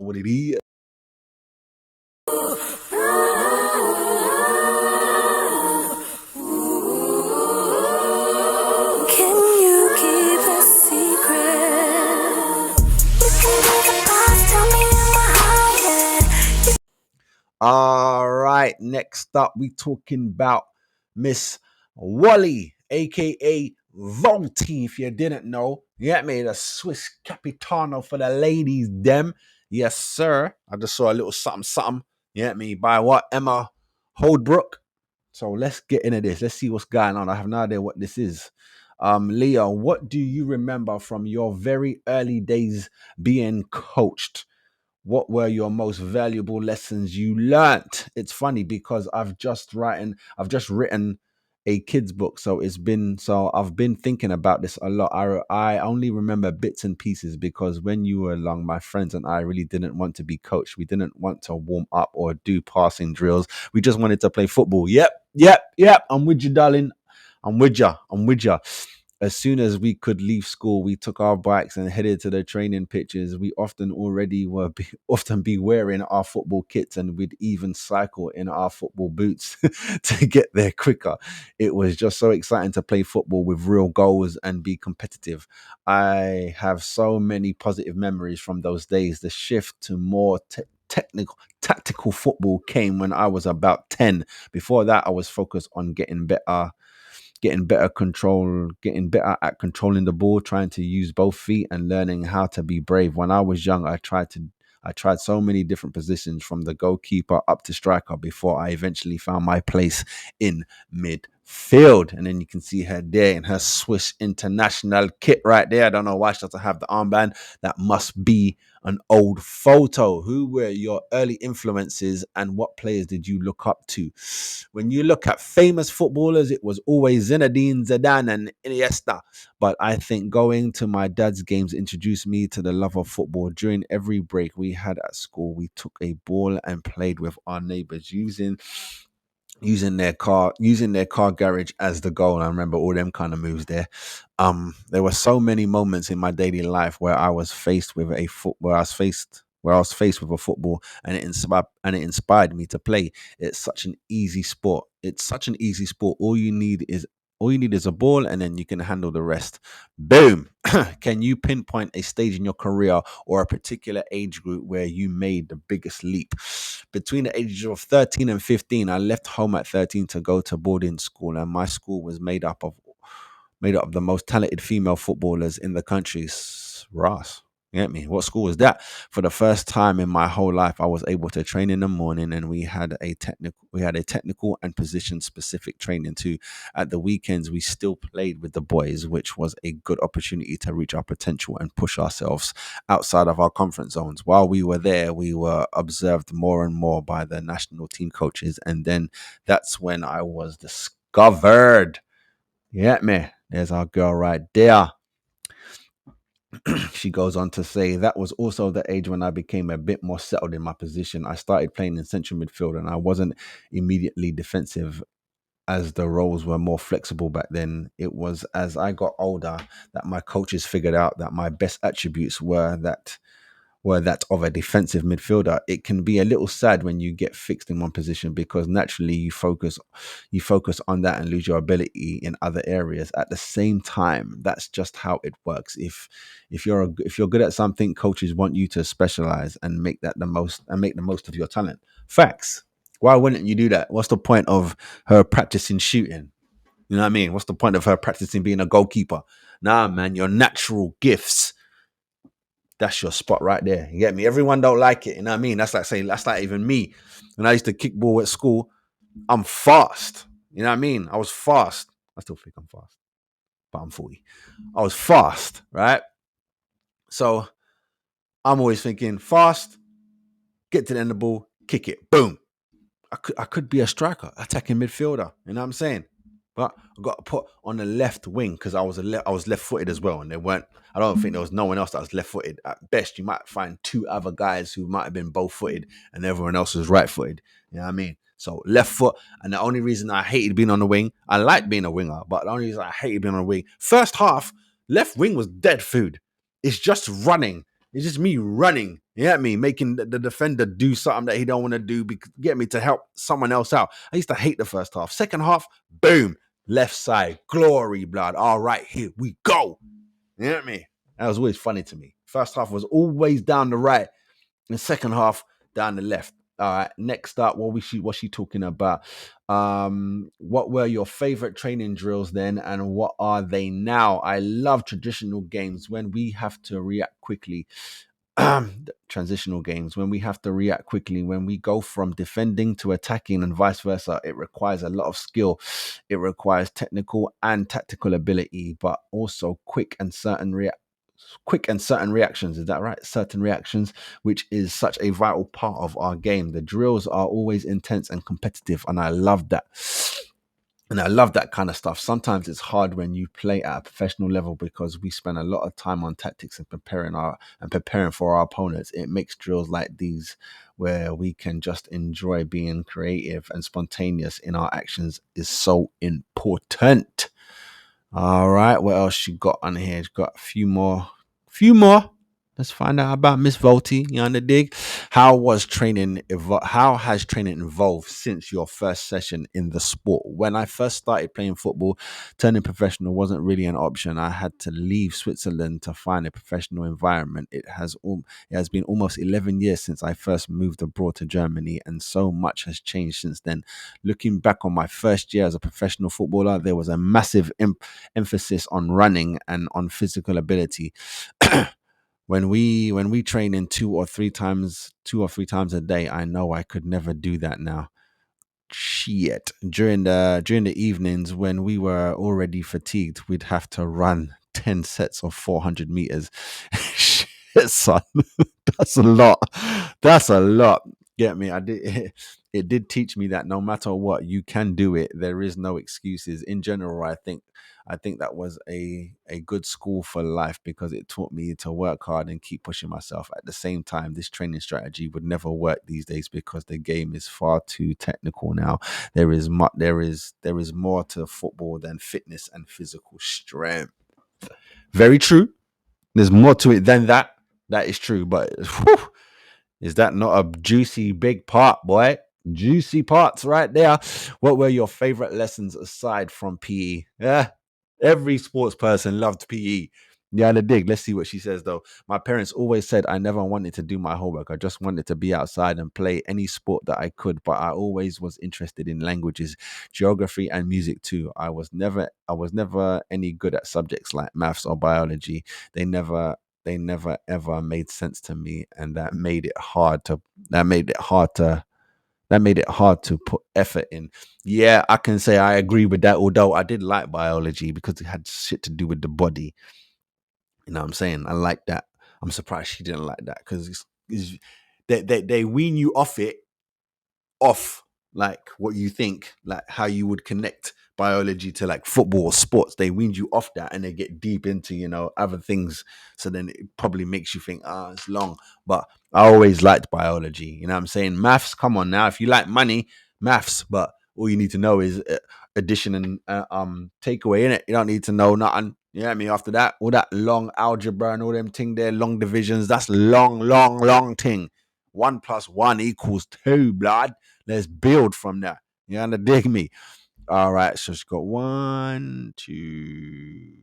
What it is? Can you keep a secret? You can take a pause, tell me in my head. All right. Next up, we talking about Miss Wally, aka Walti. If you didn't know, you get me, the Swiss Capitano for the ladies. Them, yes, sir. I just saw a little something. You get me by what Emma Holdbrook. So let's get into this. Let's see what's going on. I have no idea what this is. Leah, what do you remember from your very early days being coached? What were your most valuable lessons you learnt? It's funny because I've just written a kids book, so I've been thinking about this a lot. I only remember bits and pieces because when you were along, my friends and I really didn't want to be coached. We didn't want to warm up or do passing drills. We just wanted to play football. Yep. I'm with you, darling. I'm with you. As soon as we could leave school, we took our bikes and headed to the training pitches. We often be wearing our football kits, and we'd even cycle in our football boots to get there quicker. It was just so exciting to play football with real goals and be competitive. I have so many positive memories from those days. The shift to more technical tactical football came when I was about 10. Before that, I was focused on getting better at controlling the ball, trying to use both feet and learning how to be brave. When I was young, I tried so many different positions from the goalkeeper up to striker before I eventually found my place in midfield. And then you can see her there in her Swiss international kit right there. I don't know why she doesn't have the armband. That must be an old photo. Who were your early influences and what players did you look up to? When you look at famous footballers, it was always Zinedine Zidane and Iniesta. But I think going to my dad's games introduced me to the love of football. During every break we had at school, we took a ball and played with our neighbors using their car garage as the goal. I remember all them kind of moves there. There were so many moments in my daily life where I was faced with a foot where I was faced with a football, and it inspired me to play. It's such an easy sport. All you need is a ball, and then you can handle the rest. Boom. Can you pinpoint a stage in your career or a particular age group where you made the biggest leap? Between the ages of 13 and 15, I left home at 13 to go to boarding school, and my school was made up of the most talented female footballers in the country. Ross, you get me? What school was that? For the first time in my whole life, I was able to train in the morning, and we had a technical and position specific training too. At the weekends, we still played with the boys, which was a good opportunity to reach our potential and push ourselves outside of our comfort zones. While we were there, we were observed more and more by the national team coaches, and then that's when I was discovered. You get me? There's our girl right there. She goes on to say that was also the age when I became a bit more settled in my position. I started playing in central midfield, and I wasn't immediately defensive as the roles were more flexible back then. It was as I got older that my coaches figured out that my best attributes were that of a defensive midfielder. It can be a little sad when you get fixed in one position because naturally you focus on that and lose your ability in other areas. At the same time, that's just how it works. If you're good at something, coaches want you to specialize and make the most of your talent. Facts. Why wouldn't you do that? What's the point of her practicing shooting? You know what I mean? What's the point of her practicing being a goalkeeper? Nah, man, your natural gifts, that's your spot right there. You get me? Everyone don't like it. You know what I mean? That's like even me. When I used to kick ball at school, I'm fast. You know what I mean? I was fast. I still think I'm fast, but I'm 40. I was fast, right? So I'm always thinking fast, get to the end of the ball, kick it, boom. I could be a striker, attacking midfielder. You know what I'm saying? But I got put on the left wing because I was left footed as well, and there weren't. I don't think there was no one else that was left footed. At best, you might find two other guys who might have been both footed, and everyone else was right footed. You know what I mean? So left foot, and the only reason I hated being on the wing, I like being a winger, but the only reason I hated being on the wing, first half, left wing was dead food. It's just running. It's just me running. You get me? Making the defender do something that he don't want to do, get me to help someone else out. I used to hate the first half. Second half, boom, left side, glory, blood. All right, here we go. You get me? That was always funny to me. First half was always down the right, and the second half down the left. All right. Next up, what's she talking about? What were your favorite training drills then, and what are they now? I love traditional games when we have to react quickly. Transitional games when we have to react quickly, when we go from defending to attacking and vice versa. It requires a lot of skill. It requires technical and tactical ability, but also quick and certain reactions. Is that right? Certain reactions, which is such a vital part of our game. The drills are always intense and competitive, and I love that. And I love that kind of stuff. Sometimes it's hard when you play at a professional level because we spend a lot of time on tactics and preparing for our opponents. It makes drills like these where we can just enjoy being creative and spontaneous in our actions is so important. All right, what else she got on here? She got a few more. Few more. Let's find out about Miss Walti. You on the dig? How has training evolved since your first session in the sport? When I first started playing football, turning professional wasn't really an option. I had to leave Switzerland to find a professional environment. It has been almost 11 years since I first moved abroad to Germany, and so much has changed since then. Looking back on my first year as a professional footballer, there was a massive emphasis on running and on physical ability. When we train in two or three times a day, I know I could never do that now. Shit. During the evenings when we were already fatigued, we'd have to run 10 sets of 400 meters. Shit, son. That's a lot. That's a lot. Get me? I did. It did teach me that no matter what, you can do it. There is no excuses. In general, I think that was a good school for life because it taught me to work hard and keep pushing myself. At the same time, this training strategy would never work these days because the game is far too technical now. There is more to football than fitness and physical strength. Very true. There's more to it than that. That is true, but whew, is that not a juicy big part, boy? Juicy parts right there. What were your favorite lessons aside from PE? Yeah, every sports person loved PE. Yeah, the dig. Let's see what she says though. My parents always said I never wanted to do my homework. I just wanted to be outside and play any sport that I could. But I always was interested in languages, geography, and music too. I was never any good at subjects like maths or biology. They never they never ever made sense to me, and that made it hard to put effort in. Yeah, I can say I agree with that, although I did like biology because it had shit to do with the body. You know what I'm saying? I like that. I'm surprised she didn't like that because they wean you off like what you think, like how you would connect biology to like football or sports. They weaned you off that and they get deep into, other things. So then it probably makes you think, it's long. But I always liked biology. You know what I'm saying? Maths, come on now. If you like money, maths, but all you need to know is addition and takeaway in it. You don't need to know nothing. You know what I mean? After that, all that long algebra and all them thing there, long divisions, that's long, long, long thing. 1+1 = 2, blood. Let's build from that. You understand? Dig me? All right. So she's got one, two,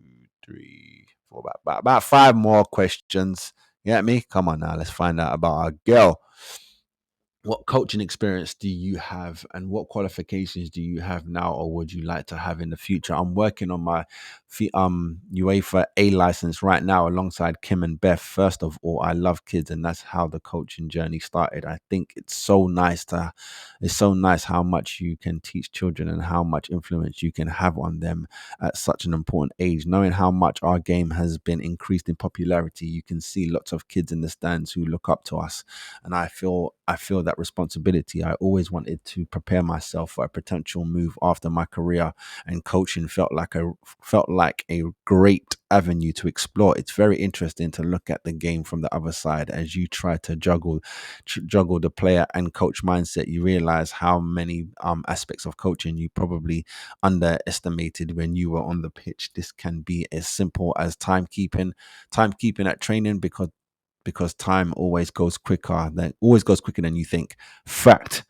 three, four, about five more questions. You get me? Come on now. Let's find out about our girl. What coaching experience do you have and what qualifications do you have now or would you like to have in the future? I'm working on my UEFA A license right now alongside Kim and Beth. First of all, I love kids and that's how the coaching journey started. I think it's so nice how much you can teach children and how much influence you can have on them at such an important age. Knowing how much our game has been increased in popularity, you can see lots of kids in the stands who look up to us, and I feel that responsibility. I always wanted to prepare myself for a potential move after my career, and coaching felt like a great avenue to explore. It's very interesting to look at the game from the other side as you try to juggle the player and coach mindset. You realize how many aspects of coaching you probably underestimated when you were on the pitch. This can be as simple as timekeeping at training, because because time always goes quicker than you think. Fact.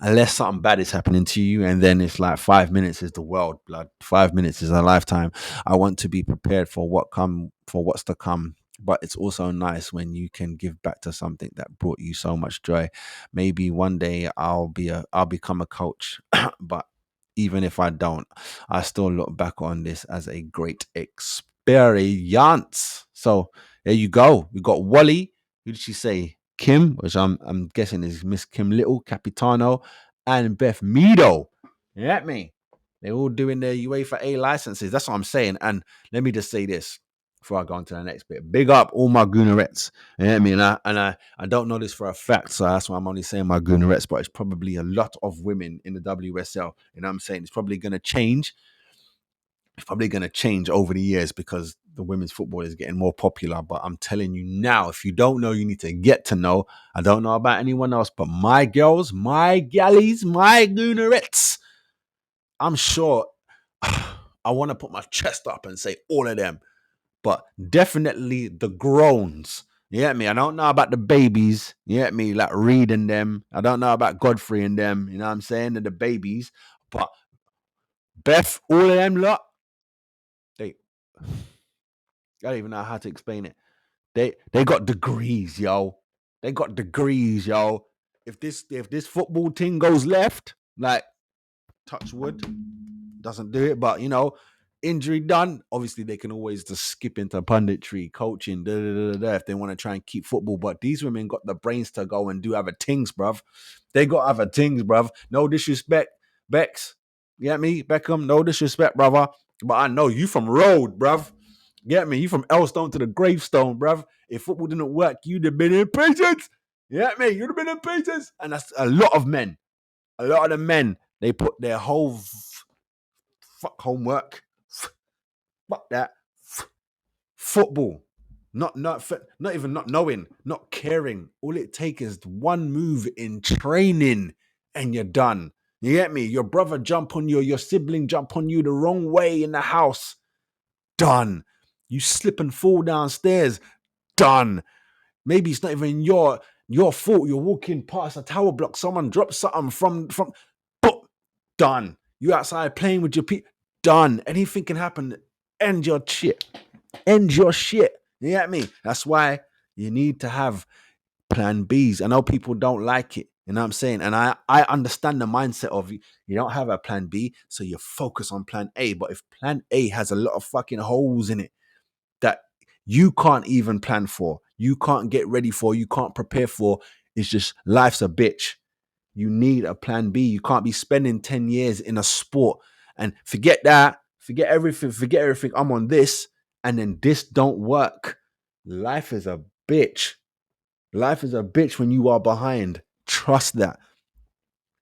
Unless something bad is happening to you, and then it's like 5 minutes is the world, blood. 5 minutes is a lifetime. I want to be prepared for what's to come. But it's also nice when you can give back to something that brought you so much joy. Maybe one day I'll become a coach, but even if I don't, I still look back on this as a great experience. So there you go. We got Wally. Who did she say? Kim, which I'm guessing is Miss Kim Little, Capitano, and Beth Meado. You get me? They're all doing their UEFA A licenses. That's what I'm saying. And let me just say this before I go on to the next bit. Big up all my Goonerettes. You know what I mean? I don't know this for a fact, so that's why I'm only saying my Goonerettes, but it's probably a lot of women in the WSL. You know what I'm saying? It's probably going to change. It's probably going to change over the years because the women's football is getting more popular. But I'm telling you now, if you don't know, you need to get to know. I don't know about anyone else, but my girls, my galleys, my Goonerettes, I'm sure I want to put my chest up and say all of them, but definitely the groans. You get me? I don't know about the babies. You get me? Like Reed and them. I don't know about Godfrey and them. You know what I'm saying? And the babies. But Beth, all of them lot, they I don't even know how to explain it. They got degrees, yo. They got degrees, yo. If this football thing goes left, like touch wood, doesn't do it, but injury done. Obviously, they can always just skip into punditry, coaching, if they want to try and keep football. But these women got the brains to go and do other things, bruv. They got other things, bruv. No disrespect, Bex. You get me? Beckham, no disrespect, brother. But I know you from road, bruv. You get me? You from Elstone to the gravestone, bruv. If football didn't work, you'd have been in patience. You get me? You'd have been in patience. And that's a lot of men. A lot of the men, they put their whole fuck homework, fuck that, football. Not even not knowing, not caring. All it takes is one move in training and you're done. You get me? Your brother jump on you, your sibling jump on you the wrong way in the house. Done. You slip and fall downstairs. Done. Maybe it's not even your fault. You're walking past a tower block. Someone drops something from done. You outside playing with your people. Done. Anything can happen. End your shit. End your shit. You get me? That's why you need to have plan Bs. I know people don't like it. You know what I'm saying? And I understand the mindset of you don't have a plan B, so you focus on plan A. But if plan A has a lot of fucking holes in it that you can't even plan for, you can't get ready for, you can't prepare for, it's just life's a bitch. You need a plan B. You can't be spending 10 years in a sport and forget that, forget everything. I'm on this, and then this don't work. Life is a bitch. Life is a bitch when you are behind. Trust that.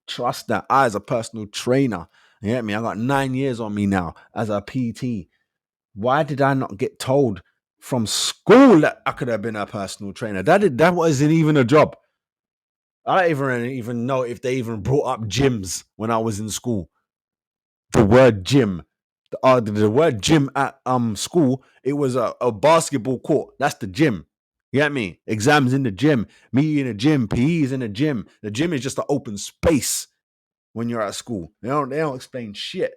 Trust that. I, as a personal trainer, you get me? I got 9 years on me now as a PT. Why did I not get told from school that I could have been a personal trainer? That wasn't even a job. I don't even know if they even brought up gyms when I was in school. The word gym, the word gym at school, it was a basketball court. That's the gym. You get me? Exams in the gym, me in the gym, PE is in the gym. The gym is just an open space when you're at school. They don't explain shit.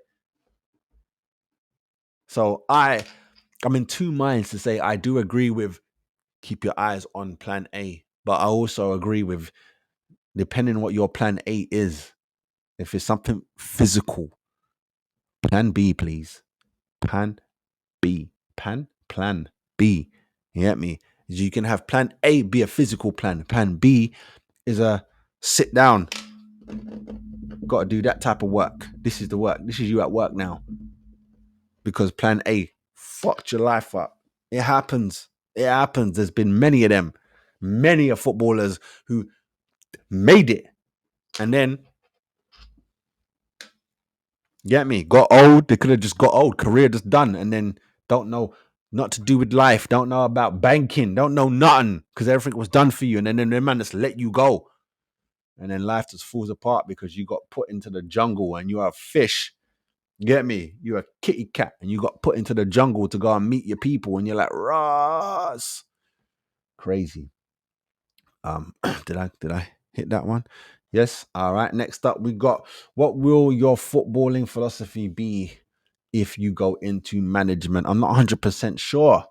So I'm in two minds to say I do agree with keep your eyes on plan A, but I also agree with depending on what your plan A is. If it's something physical, plan B, please. Plan B. Plan B. You get me? You can have plan A be a physical plan. Plan B is a sit down. Got to do that type of work. This is the work. This is you at work now. Because plan A fucked your life up. It happens. It happens. There's been many of them. Many of footballers who made it and then get me? Got old. They could have just got old. Career just done. And then don't know not to do with life. Don't know about banking. Don't know nothing because everything was done for you. And then the man just let you go. And then life just falls apart because you got put into the jungle and you are a fish. Get me? You're a kitty cat and you got put into the jungle to go and meet your people. And you're like, Ross. Crazy. Did I hit that one? Yes. All right. Next up, we got, what will your footballing philosophy be if you go into management? I'm not 100% sure.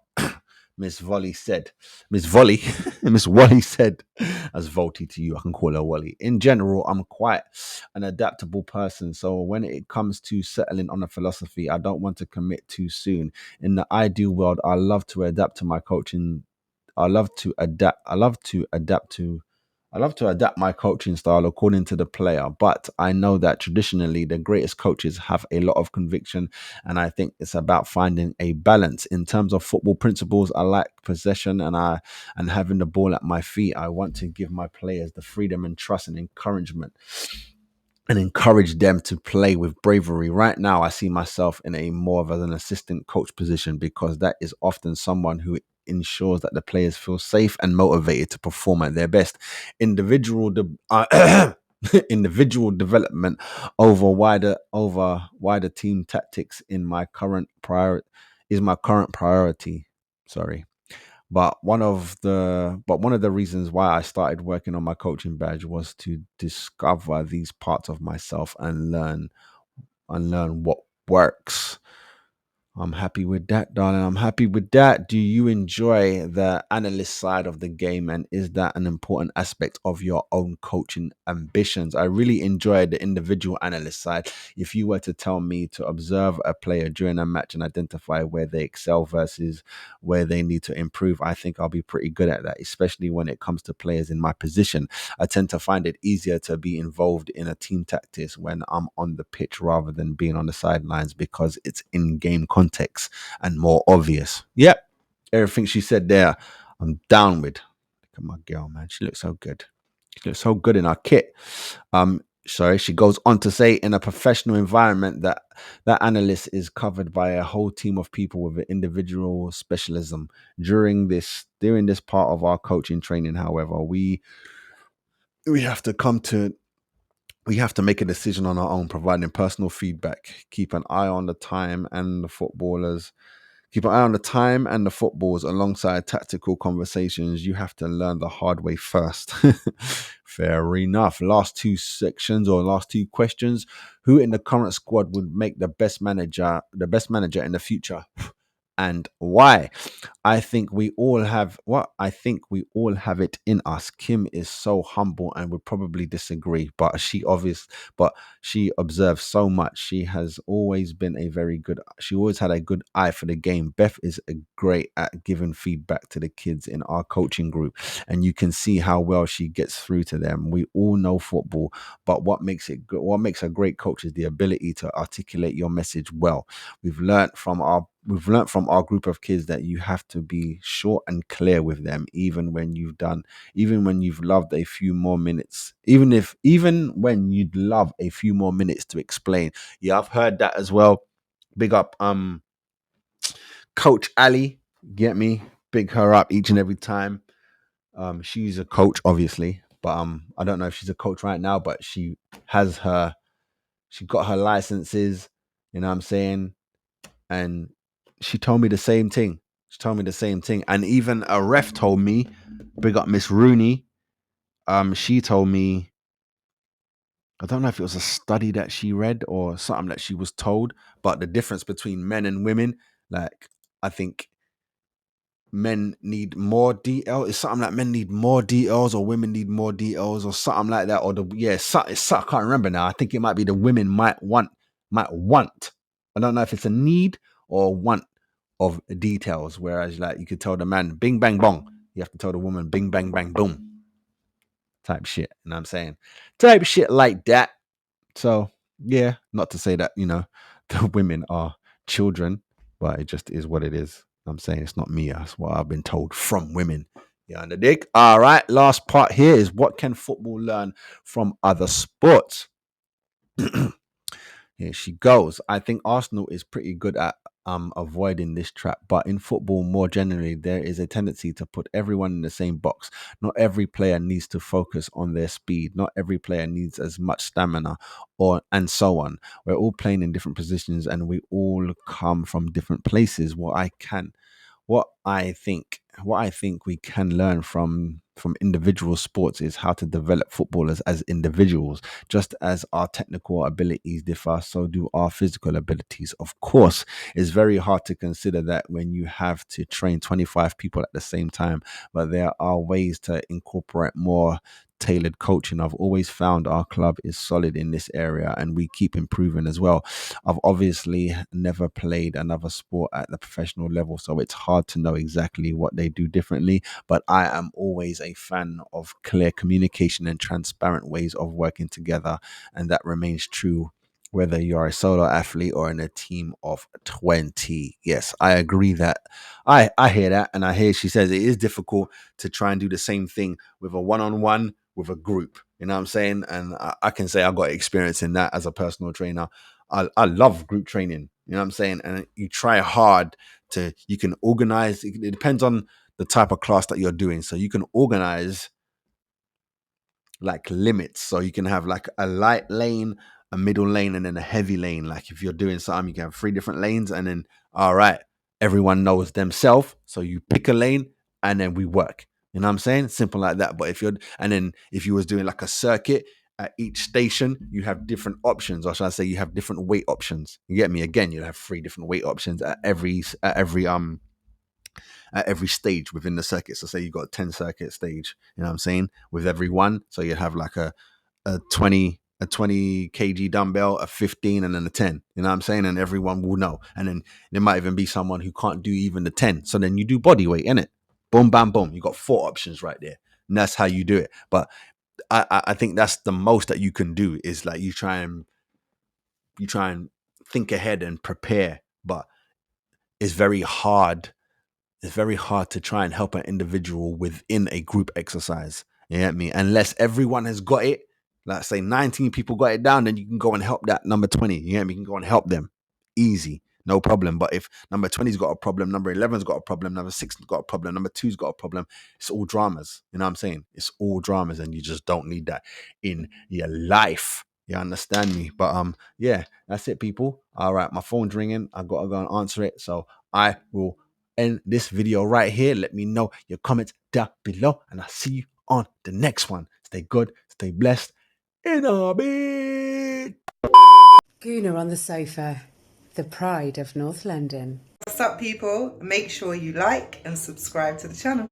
Miss Volley said, Miss Volley, Miss Wally said, as Volty to you, I can call her Wally. In general, I'm quite an adaptable person. So when it comes to settling on a philosophy, I don't want to commit too soon. In the ideal world, I love to adapt to my coaching. I love to adapt. I love to adapt my coaching style according to the player, but I know that traditionally the greatest coaches have a lot of conviction, and I think it's about finding a balance. In terms of football principles, I like possession and having the ball at my feet. I want to give my players the freedom and trust and encouragement and encourage them to play with bravery. Right now, I see myself in a more of an assistant coach position because that is often someone who ensures that the players feel safe and motivated to perform at their best. Individual individual development over wider team tactics in my current prior is my current priority. Sorry. But one of the reasons why I started working on my coaching badge was to discover these parts of myself and learn what works. I'm happy with that, darling. I'm happy with that. Do you enjoy the analyst side of the game? And is that an important aspect of your own coaching ambitions? I really enjoy the individual analyst side. If you were to tell me to observe a player during a match and identify where they excel versus where they need to improve, I think I'll be pretty good at that, especially when it comes to players in my position. I tend to find it easier to be involved in a team tactics when I'm on the pitch rather than being on the sidelines because it's in game context and more obvious. Yep, everything she said there, I'm down with. Look at my girl, man. She looks so good. She looks so good in our kit. Sorry, she goes on to say, in a professional environment, that analyst is covered by a whole team of people with an individual specialism. During this part of our coaching training, however, we have to come to we have to make a decision on our own, providing personal feedback. Keep an eye on the time and the footballs alongside tactical conversations. You have to learn the hard way first. Fair enough. Last two sections or last two questions. Who in the current squad would make the best manager in the future? And why? I think we all have it in us. Kim is so humble and would probably disagree, but she observes so much. She always had a good eye for the game. Beth is a great at giving feedback to the kids in our coaching group, and you can see how well she gets through to them. We all know football, but what makes a great coach is the ability to articulate your message well. We've learned from our group of kids that you have to be short and clear with them, even when you've loved a few more minutes, even when you'd love a few more minutes to explain. Yeah, I've heard that as well. Big up Coach Ali, get me? Big her up each and every time. She's a coach, obviously, but I don't know if she's a coach right now, but she got her licenses, you know what I'm saying? And she told me the same thing. She told me the same thing. And even a ref told me, big up Miss Rooney. She told me, I don't know if it was a study that she read or something that she was told, but the difference between men and women, like, I think men need more DL. It's something like men need more DLs or women need more DLs or something like that. Or I can't remember now. I think it might be the women might want. I don't know if it's a need or want of details. Whereas, like, you could tell the man bing bang bong. You have to tell the woman bing bang bang boom type shit. You know what I'm saying? Type shit like that. So yeah, not to say that, the women are children, but it just is what it is. I'm saying it's not me. That's what I've been told from women. Yeah, on the dick. All right. Last part here is, what can football learn from other sports? Here she goes. I think Arsenal is pretty good at avoiding this trap, but in football more generally, there is a tendency to put everyone in the same box. Not every player needs to focus on their speed. Not every player needs as much stamina, or and so on. We're all playing in different positions, and we all come from different places. what I think we can learn from individual sports is how to develop footballers as individuals. Just as our technical abilities differ, so do our physical abilities. Of course, it's very hard to consider that when you have to train 25 people at the same time, but there are ways to incorporate more tailored coaching. I've always found our club is solid in this area and we keep improving as well. I've obviously never played another sport at the professional level, so it's hard to know exactly what they do differently. But I am always a fan of clear communication and transparent ways of working together, and that remains true whether you're a solo athlete or in a team of 20. Yes, I agree that I hear that, and I hear she says it is difficult to try and do the same thing with a one-on-one with a group. You know what I'm saying? And I can say I got experience in that as a personal trainer. I love group training. You know what I'm saying? And you try hard you can organize. It depends on the type of class that you're doing. So you can organize like limits. So you can have like a light lane, a middle lane, and then a heavy lane. Like if you're doing something, you can have 3 different lanes, and then all right, everyone knows themselves. So you pick a lane and then we work. You know what I'm saying? Simple like that. But if you was doing like a circuit at each station, you have different options, or should I say you have different weight options. You get me? Again, you have 3 different weight options at every stage within the circuit. So say you've got a 10 circuit stage, you know what I'm saying? With every one. So you have like a 20 kg dumbbell, a 15, and then a 10. You know what I'm saying? And everyone will know. And then there might even be someone who can't do even the 10. So then you do body weight, innit? Boom, bam, boom. You got 4 options right there. And that's how you do it. But I think that's the most that you can do is like you try and think ahead and prepare. But it's very hard to try and help an individual within a group exercise. You get me? Unless everyone has got it, like say 19 people got it down, then you can go and help that number 20. You get me? You can go and help them. Easy. No problem. But if number 20's got a problem, number 11's got a problem, number 6's got a problem, number 2's got a problem, it's all dramas. You know what I'm saying? It's all dramas, and you just don't need that in your life. You understand me? But yeah, that's it, people. All right, my phone's ringing. I gotta go and answer it. So I will end this video right here. Let me know your comments down below, and I'll see you on the next one. Stay good, stay blessed, in a bit. Gooner on the sofa, the pride of North London. What's up, people? Make sure you like and subscribe to the channel.